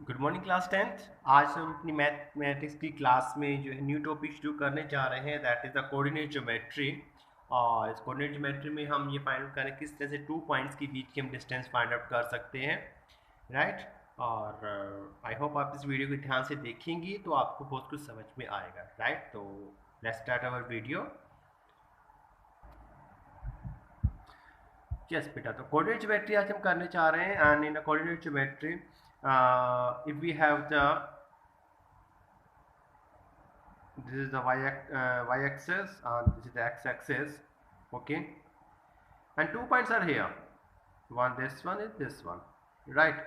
Good morning class tenth. आज हम अपनी मैथमेटिक्स की क्लास में जो है न्यू टॉपिक शुरू करने जा रहे हैं, that is the coordinate geometry. और इस कोऑर्डिनेट ज्योमेट्री में हम ये फाइंड आउट करें किस तरह से 2 पॉइंट्स के बीच की हम डिस्टेंस फाइंड आउट कर सकते हैं, राइट। और आई होप आप इस वीडियो को ध्यान से देखेंगी तो आपको बहुत कुछ समझ में आएगा, राइट। तो let's start our video. Yes बेटा, तो कोऑर्डिनेट ज्योमेट्री आज हम करने जा रहे हैं। And in coordinate geometry if we have the this is the y axis and this is the x axis, okay, and 2 points are here, one this one is this one, right।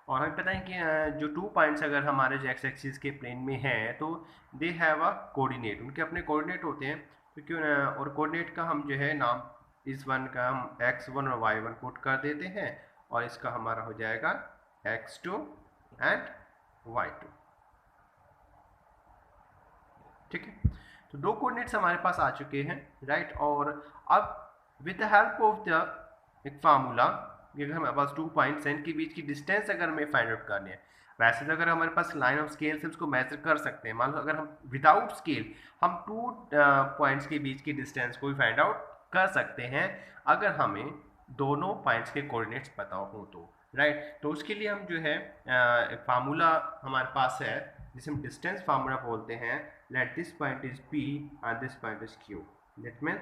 और हमें पता है कि जो 2 points अगर हमारे जो x axis के प्लेन में हैं तो दे हैव अ कोऑर्डिनेट, उनके अपने कोऑर्डिनेट होते हैं। तो क्यों और कोऑर्डिनेट का हम जो है नाम इस वन का हम x1 और y1 पुट कर देते हैं और इसका हमारा हो जाएगा x2 एंड y2, ठीक है। तो दो कोऑर्डिनेट्स हमारे पास आ चुके हैं, राइट। और अब with the help of the एक फार्मूला, अगर हमारे पास 2 पॉइंट्स हैं इनके बीच की डिस्टेंस अगर हमें फाइंड आउट करनी है, वैसे तो अगर हमारे पास लाइन ऑफ स्केल से उसको मेजर कर सकते हैं। मान लो अगर हम विदाउट स्केल हम 2 पॉइंट्स के बीच की डिस्टेंस को भी फाइंड आउट कर सकते हैं अगर हमें दोनों पॉइंट्स के कोऑर्डिनेट्स पता हो तो, राइट। तो उसके लिए हम जो है एक फार्मूला हमारे पास है जिसे हम डिस्टेंस फार्मूला बोलते हैं। Let this point is P and this point is Q, that mean,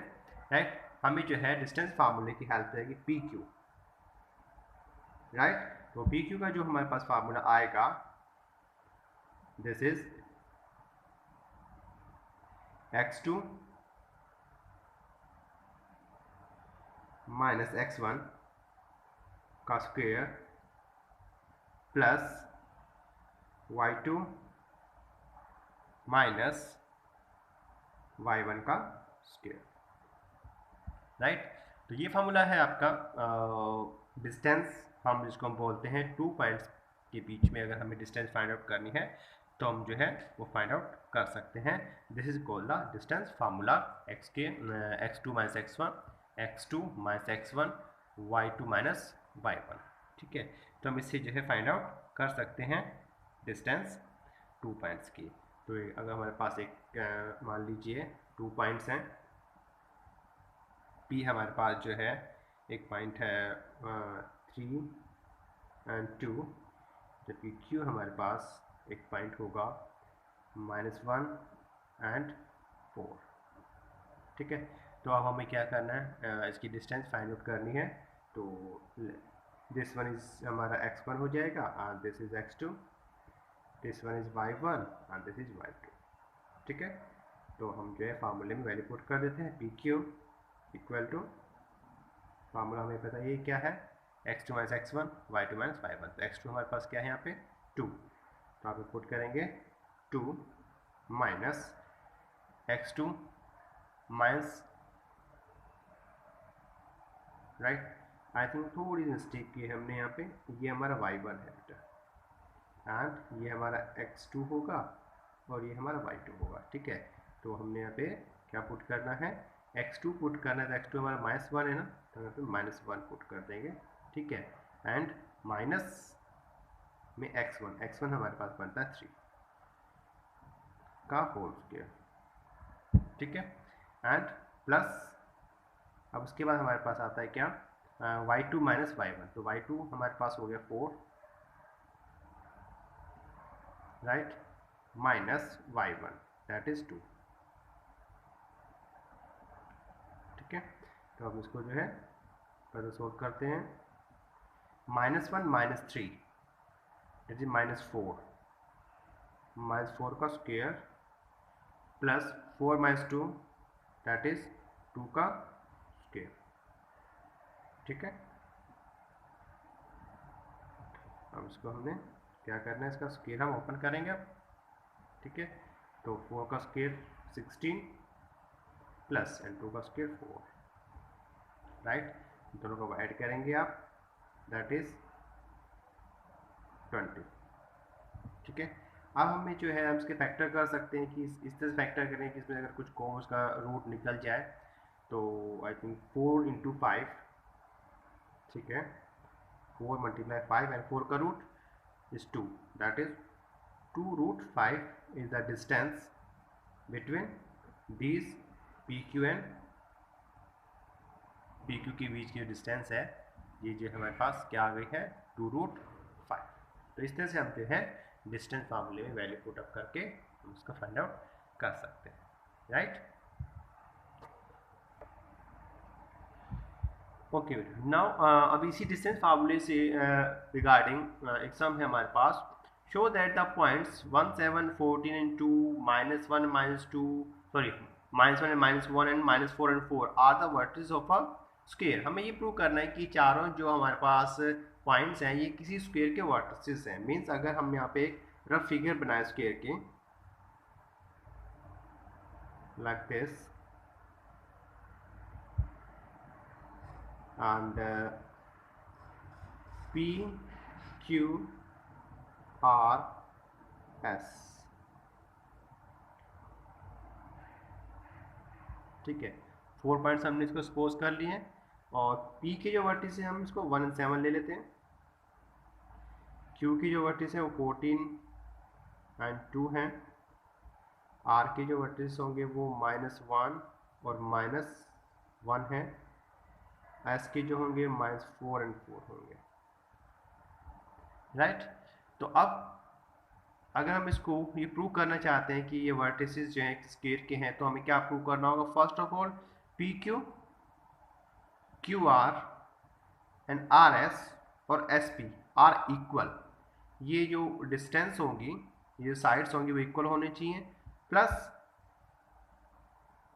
right, हमें जो है डिस्टेंस फार्मूले की हेल्प रहेगी PQ, राइट। तो PQ का जो हमारे पास फार्मूला आएगा, this is x2 minus x1 का square plus y2 minus y1 का स्क्वायर, राइट। तो ये फार्मूला है आपका डिस्टेंस, हम जिसको हम बोलते हैं 2 पॉइंट्स के बीच में अगर हमें डिस्टेंस फाइंड आउट करनी है तो हम जो है वो फाइंड आउट कर सकते हैं। This is called the distance formula x2 minus x1, x2 minus x1, y2 minus y1, ठीक है। तो हम इससे जो है फाइंड आउट कर सकते हैं डिस्टेंस 2 पॉइंट्स की। तो अगर हमारे पास एक मान लीजिए 2 पॉइंट्स हैं, P हमारे पास जो है एक पॉइंट है 3 एंड 2, जबकि Q हमारे पास एक पॉइंट होगा -1 एंड 4, ठीक है। तो अब हमें क्या करना है, इसकी डिस्टेंस फाइंड आउट करनी है। तो दिस वन इज हमारा x1 हो जाएगा and this is x2, this one is y1 and this is y2, ठीक है। तो हम जो है फार्मूले में वैल्यू पुट कर देते हैं PQ इक्वल टू, फार्मूला हमें पता है ये क्या है, x2 minus x1, y2 minus y1। तो x2 हमारे पास क्या है यहाँ पे 2, तो आप पुट करेंगे 2 minus x2 minus, right, I think थोड़ी मिस्टेक की है हमने यहाँ पे, ये हमारा y1 है बेटा एंड ये हमारा x2 होगा और ये हमारा y2 होगा, ठीक है। तो हमने यहाँ पे क्या पुट करना है, x2 पुट करना है, तो x2 हमारा -1 है ना, तो यहाँ पे -1 पुट कर देंगे, ठीक है। एंड माइनस में x1 हमारे पास बनता है 3 का होल स्क्वायर, ठीक है। एंड प्लस अब उसके बाद हमारे पास आता है क्या, y2 माइनस y1, तो y2 हमारे पास हो गया 4, right, minus y1 that is 2, ठीक है। तो अब इसको जो है पहले सोल्व करते हैं, -1 माइनस 3 दैट इज -4, -4 का square plus 4 minus 2 that is 2 का स्क्वायर, ठीक है। अब इसको हमने क्या करना है, इसका स्क्वायर हम ओपन करेंगे अब, ठीक है। तो 4 का स्क्वायर 16 प्लस एंड 2 का स्क्वायर 4, राइट, दोनों को ऐड करेंगे आप, दैट इज 20, ठीक है। अब हमें जो है हम इसके फैक्टर कर सकते हैं कि इस तरह से फैक्टर करें कि इसमें अगर कुछ कॉमर्स का रूट निकल जाए, तो आई थिंक 4 इंटू 5, ठीक है, 4 मल्टीप्लाई 5 एंड 4 का root is 2, that is 2 root 5 is the distance between these PQ and PQ के बीच की डिस्टेंस है, ये जो हमारे पास क्या आ गई है 2 रूट 5। तो इस तरह से हम जो है डिस्टेंस फार्मूले में वैल्यू पुट अप करके हम उसका फाइंड आउट कर सकते हैं, राइट। ओके बेटा, नाउ अब इसी डिस्टेंस फार्मूले से रिगार्डिंग एक सम है हमारे पास। Show that the points 1 7 14 and 2 -1 -2 sorry -1 and -1 and -4 and 4 are the vertices of a square. हमें ये प्रूव करना है कि चारों जो हमारे पास पॉइंट्स हैं ये किसी स्क्वायर के वर्टिसेस हैं। मींस अगर हम यहाँ पे एक रफ फिगर बनाए स्क्वायर की like this and P Q R S, ठीक है। 4 पॉइंट्स हमने इसको सपोज कर लिए हैं और P के जो वर्टिस है हम इसको 1 and 7 ले लेते हैं। Q की जो वर्टिस है वो 14 and 2 हैं। R के जो वर्टिस होंगे वो -1 और -1 हैं। S के जो होंगे -4 and 4 होंगे, राइट। तो अब अगर हम इसको ये प्रूव करना चाहते हैं कि ये वर्टिसेस जो हैं स्क्वायर के हैं, तो हमें क्या प्रूव करना होगा? First of all PQ, QR and RS और SP आर इक्वल। ये जो डिस्टेंस होंगी, ये साइड्स होंगी वो इक्वल होने चाहिए, plus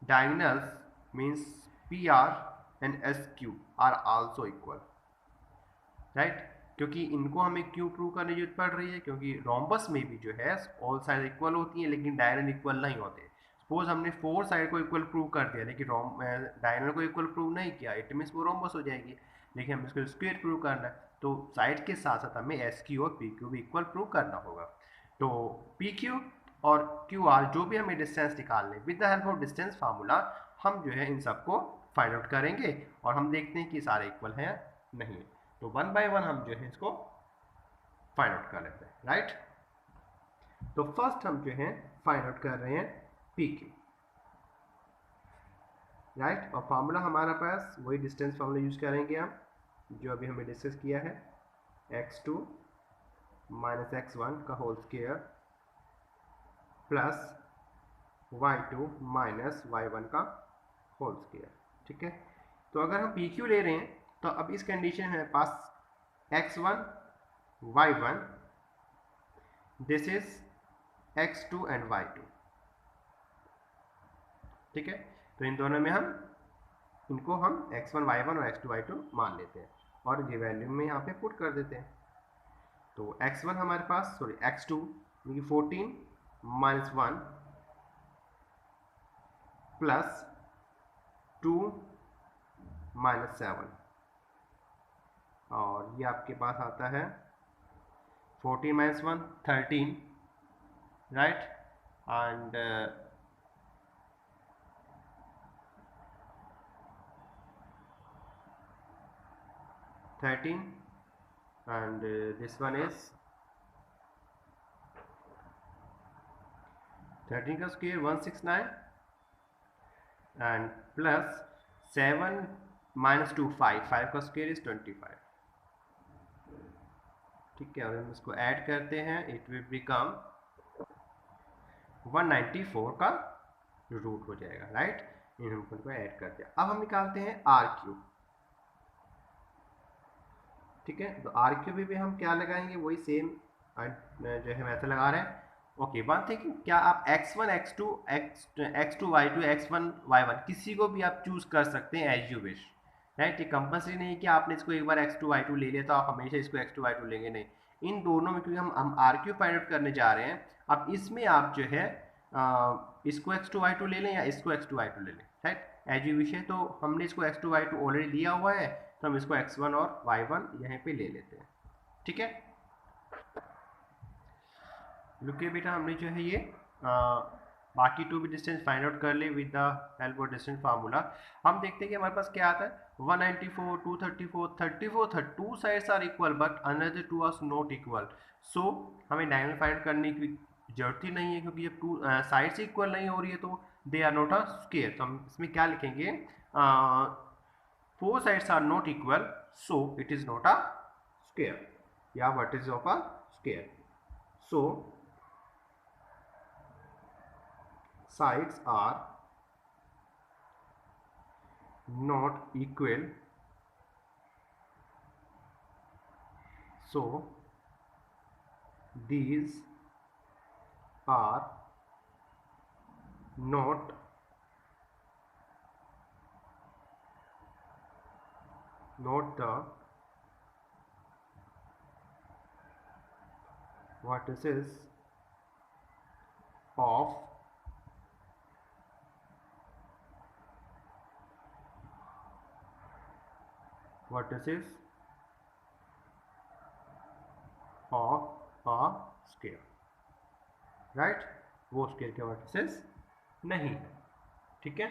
diagonals means PR and SQ are also equal, right. क्योंकि इनको हमें क्यों प्रूव करने की जरूरत पड़ रही है? क्योंकि रोम्बस में भी जो है ऑल साइड इक्वल होती हैं लेकिन डायगोनल इक्वल नहीं होते। सपोज हमने 4 साइड को इक्वल प्रूव कर दिया लेकिन डायगोनल को इक्वल प्रूव नहीं किया, इट मीन्स वो रोम्बस हो जाएगी। लेकिन हमें इसको स्क्वायर प्रूव करना है तो साइड के साथ साथ हमें SQ और PQ भी इक्वल प्रूव करना होगा। तो PQ और QR जो भी हमें डिस्टेंस निकालने, with the help of distance formula हम जो है इन सबको फाइंड आउट करेंगे और हम देखते हैं कि सारे इक्वल हैं नहीं। तो 1 by 1 हम जो है इसको फाइंड आउट कर लेते हैं, राइट। तो फर्स्ट हम जो है फाइंड आउट कर रहे हैं PQ, राइट। और फार्मूला हमारा पास वही डिस्टेंस फार्मूला यूज करेंगे हम जो अभी हमने डिस्कस किया है, x2 - x1 का whole square plus y2 - y1 का होल स्क्वायर, ठीक है। तो अगर हम PQ ले रहे हैं तो अब इस कंडीशन में पास x1 y1 this is x2 and y2, ठीक है। तो इन दोनों में इनको हम x1 y1 और x2 y2 मान लेते हैं और ये वैल्यू में यहाँ पे पुट कर देते हैं। तो x1 हमारे पास सॉरी x2 14 - 1 प्लस 2 - 7 और ये आपके पास आता है 14 - 1 13, right. And 13 and this one is 13 का स्क्वायर 169 and plus 7 - 2 5 का स्क्वायर इज 25, ठीक है। और हम इसको ऐड करते हैं इट विल बिकम 194 का रूट हो जाएगा, राइट। इन हम को ऐड करते हैं। अब हम निकालते हैं RQ, ठीक है। तो RQ भी हम क्या लगाएंगे, वही सेम जो है ऐसा लगा रहे हैं। ओके, वन थिंग, क्या आप x1 x2 x2 y2 x1 y1 किसी को भी आप चूज कर सकते हैं एज यू विश, राइट। ये कंपल्सरी नहीं कि आपने इसको एक बार x2 y2 ले लिया तो आप हमेशा इसको x2 y2 लेंगे, नहीं। इन दोनों में क्योंकि हम RQ फाइंड आउट करने जा रहे हैं, अब इसमें आप जो है इसको x2 y2 ले लें या इसको x2 y2 ले लें, राइट, एज यू विश है। तो हमने इसको x2 y2 ऑलरेडी लिया हुआ है तो हम इसको x1 और y1 यहाँ पे ले लेते हैं, ठीक है। लुकिए बेटा, हमने जो है ये बाकी टू भी डिस्टेंस फाइंड आउट कर ले with the help of distance formula. हम देखते हैं कि हमारे पास क्या आता है, 194, 234, 34, two sides are equal but another two are not equal. So हमें डायगोनल फाइंड करने की जरूरत ही नहीं है, क्योंकि जब टू साइड्स इक्वल नहीं हो रही है तो they are not a square. तो हम इसमें क्या लिखेंगे, four sides are not equal so it is not a square, या vertices of a square. So sides are not equal, so these are not the vertices of a square, right, वो square के vertices नहीं है, ठीक है,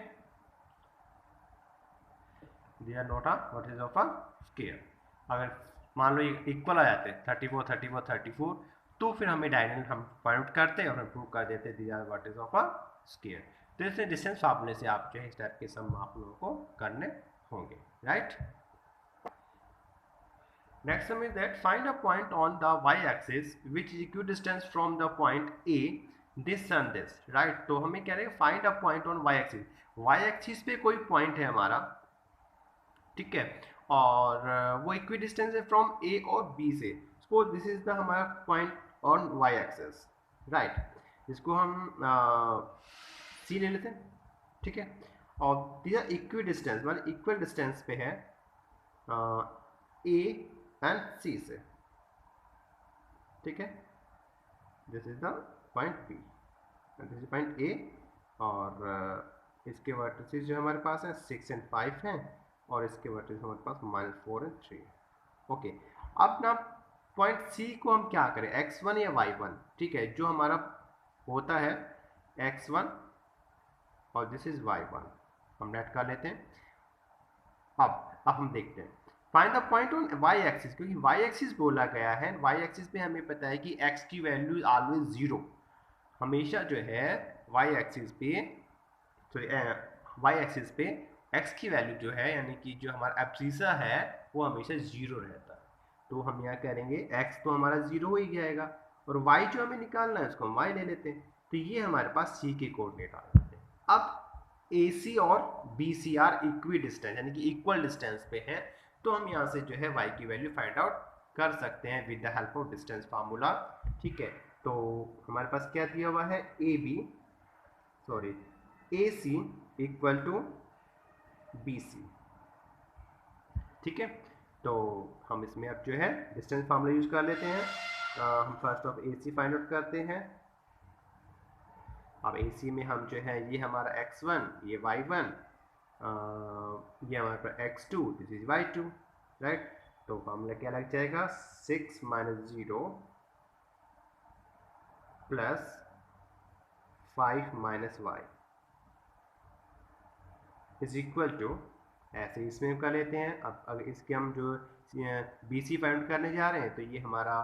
they are not a vertices of a square. अगर मान लो ये इक्वल आ जाते 34, 34, 34, तो फिर हमें डायगोनल हम फाइंड आउट करते हैं और हम प्रूव कर देते they are vertices of a square. तो इसलिए डिस्टेंस फार्मूले से आप जो है इस टाइप के सम आप लोगों को करने होंगे, right. Next one is that find a point on the y-axis which is equidistant from the point A, this and this, right। तो हमें कह रहे हैं find a point on y-axis, y-axis पे कोई point है हमारा, ठीक है, और वो इक्विडिस्टेंस है फ्रॉम ए और बी से। सपोज दिस इज द हमारा point on y axis, right, इसको हम सी ले लेते हैं, ठीक है, और दिया इक्विडिस्टेंस मतलब इक्वल डिस्टेंस पे है ए एंड सी से, ठीक है, this is the point B, this is point A, और इसके वर्टिसेस जो हमारे पास है 6 एंड 5 हैं, और इसके वर्टिसेस हमारे पास -4 एंड 3। ओके, अब ना पॉइंट सी को हम क्या करें, x1 या y1, ठीक है, जो हमारा होता है x1 और दिस इज y1, हम नेट कर लेते हैं। अब हम देखते हैं find the point on y axis, क्योंकि वाई एक्सिस बोला गया है, वाई एक्सिस पे हमें पता है कि x की वैल्यू ऑलवेज 0, हमेशा जो है वाई एक्सिस पे, सॉरी वाई एक्सिस पे x की वैल्यू जो है यानी कि जो हमारा एब्सिसा है वो हमेशा 0 रहता है। तो हम यहाँ करेंगे x तो हमारा 0 हो ही जाएगा, और y जो हमें निकालना है उसको हम y ले लेते हैं, तो ये हमारे पास c के कोऑर्डिनेट आ जाते हैं। अब AC और BC आर इक्वी डिस्टेंस यानी कि इक्वल डिस्टेंस पे है, तो हम यहाँ से जो है y की वैल्यू फाइंड आउट कर सकते हैं with the help of distance formula, ठीक है। तो हमारे पास क्या दिया हुआ है, AC इक्वल टू BC, ठीक है। तो हम इसमें अब जो है डिस्टेंस फार्मूला यूज कर लेते हैं। हम first of AC find out करते हैं। अब AC में हम जो है ये हमारा x1, ये y1, ये हमारे पास x2, this is y2, right. तो फार्मूला क्या लग जाएगा, 6 - 0 plus 5 - y is equal to, ऐसे इसमें कर लेते हैं। अब अगर इसके हम जो BC फाइंड करने जा रहे हैं तो ये हमारा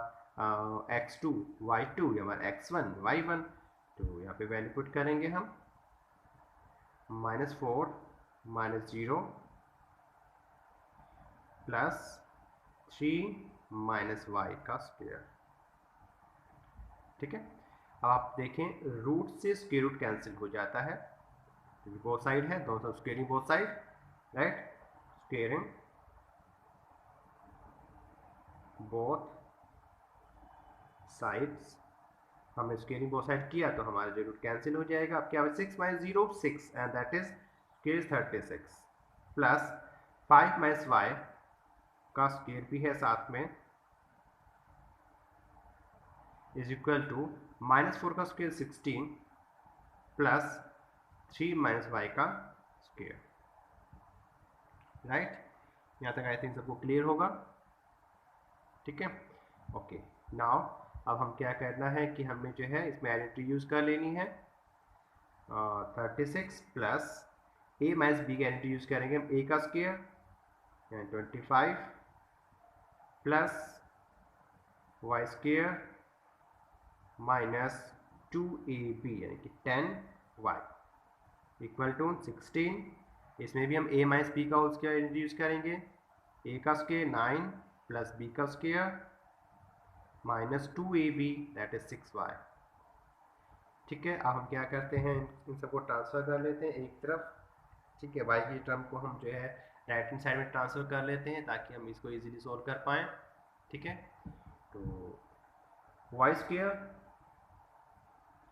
x2 y2, ये हमारा x1 y1, तो यहाँ पे वैल्यू पुट करेंगे हम -4 - 0 प्लस 3 - y का स्क्वायर, ठीक है। अब आप देखें रूट से स्क्वायर रूट कैंसिल हो जाता है, बोथ साइड है, दोनों squaring both side, right, squaring both sides, हमने स्क्वेयरिंग बोथ साइड किया तो हमारा जो रूट कैंसिल हो जाएगा। अब क्या है, 6 - 0 6 and that is square 36 plus 5 - y का स्क्वायर भी है साथ में, इज इक्वल टू -4 का स्क्वायर 16 प्लस 3 - y का स्क्वायर, राइट। यहाँ तक आई थिंक सबको क्लियर होगा, ठीक है। ओके, नाउ अब हम क्या करना है कि हमें जो है इसमें आइडेंटिटी यूज कर लेनी है। 36 प्लस ए माइनस बी का यूनिट यूज़ करेंगे हम, ए का स्क्वायर यानी 25 plus Y square minus 2ab यानी कि 10y इक्वल टू 16। इसमें भी हम a माइनस बी का उसका यूज़ करेंगे, a का स्क्वायर 9 प्लस b का square minus 2ab that is 6y। ठीक है, अब हम क्या करते हैं, इन सबको ट्रांसफ़र कर लेते हैं एक तरफ। ठीक है, y की टर्म को हम जो है राइट हैंड साइड में ट्रांसफ़र कर लेते हैं ताकि हम इसको इजीली सॉल्व कर पाएँ। ठीक है, तो वाई स्क्वायर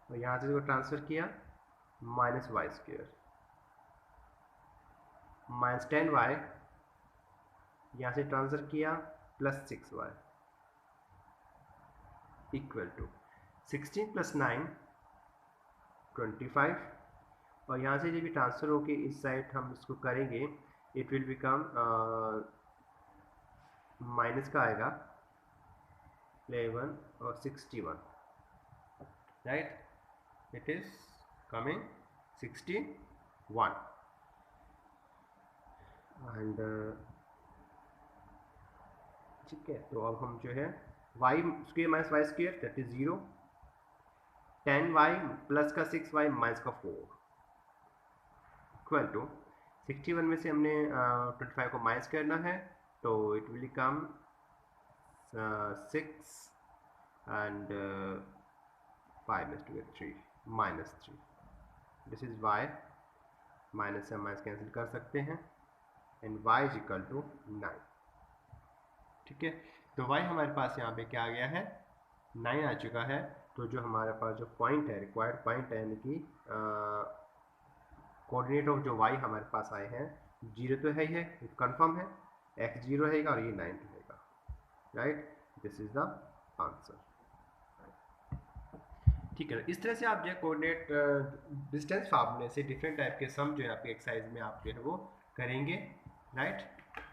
और यहाँ से जो ट्रांसफ़र किया minus y square minus 10y यहाँ से ट्रांसफ़र किया plus 6y equal to 16 plus 9 25 और यहाँ से जब भी ट्रांसफ़र होके इस साइड हम इसको करेंगे इट विल बिकम माइनस का आएगा 11 और 61 right, it is coming 61 and ठीक है। तो अब हम जो है y square minus y square that is 0, 10y plus का 6y माइनस का 4 इक्वल टू 61 में से हमने 25 को माइनस करना है तो इट विल कम 6 एंड 5 में 2 3 minus 3, this is y, minus से माइनस कैंसिल कर सकते हैं and y is equal to 9। ठीक है, तो y हमारे पास यहाँ पे क्या आ गया है 9 आ चुका है। तो जो हमारे पास जो पॉइंट है रिक्वायर्ड पॉइंट है यानी कि कोऑर्डिनेट ऑफ जो y हमारे पास आए हैं 0 तो है ही है, कंफर्म है, x 0 रहेगा और ये 9 रहेगा, right, this is the answer. ठीक है, इस तरह से आप जो कोऑर्डिनेट डिस्टेंस फार्मूले से डिफरेंट टाइप के सम जो है आपके एक्सरसाइज में आप जो है वो करेंगे, राइट।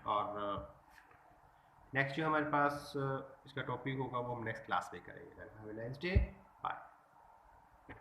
और नेक्स्ट जो हमारे पास इसका टॉपिक होगा वो हम नेक्स्ट क्लास में करेंगे। Have a nice day.